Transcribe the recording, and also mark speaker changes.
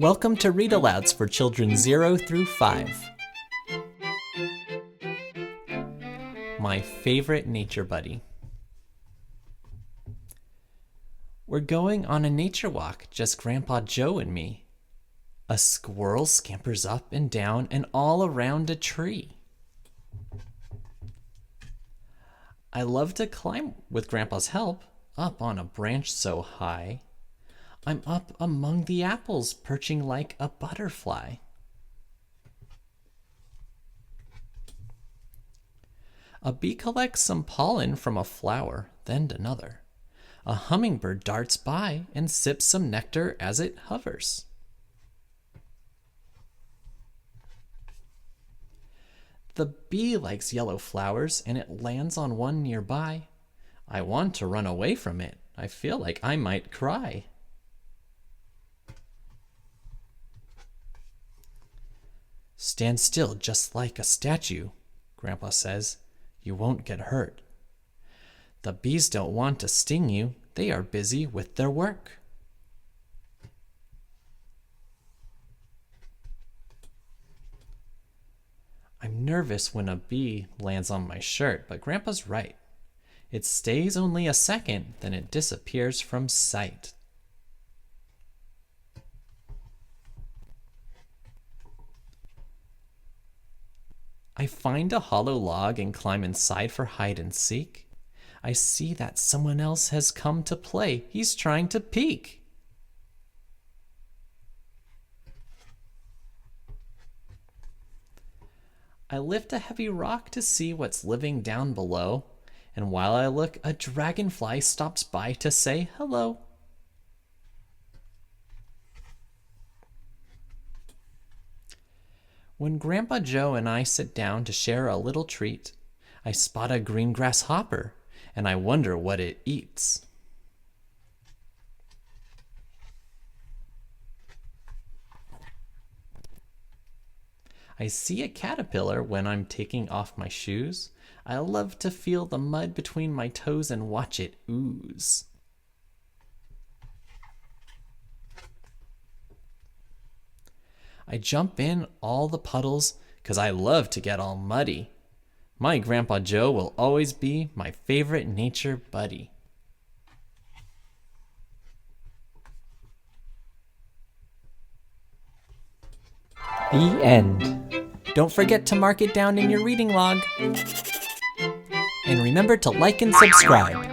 Speaker 1: Welcome to Read Alouds for children 0 through 5. My favorite nature buddy. We're going on a nature walk, just Grandpa Joe and me. A squirrel scampers up and down and all around a tree. I love to climb with Grandpa's help, up on a branch so high. I'm up among the apples, perching like a butterfly. A bee collects some pollen from a flower, then another. A hummingbird darts by and sips some nectar as it hovers. The bee likes yellow flowers and it lands on one nearby. I want to run away from it. I feel like I might cry. Stand still just like a statue, Grandpa says. You won't get hurt. The bees don't want to sting you. They are busy with their work. I'm nervous when a bee lands on my shirt, but Grandpa's right. It stays only a second, then it disappears from sight. I find a hollow log and climb inside for hide and seek. I see that someone else has come to play. He's trying to peek. I lift a heavy rock to see what's living down below, and while I look, a dragonfly stops by to say hello. When Grandpa Joe and I sit down to share a little treat, I spot a green grasshopper, and I wonder what it eats. I see a caterpillar when I'm taking off my shoes. I love to feel the mud between my toes and watch it ooze. I jump in all the puddles 'cause I love to get all muddy. My Grandpa Joe will always be my favorite nature buddy. The end. Don't forget to mark it down in your reading log. And remember to like and subscribe.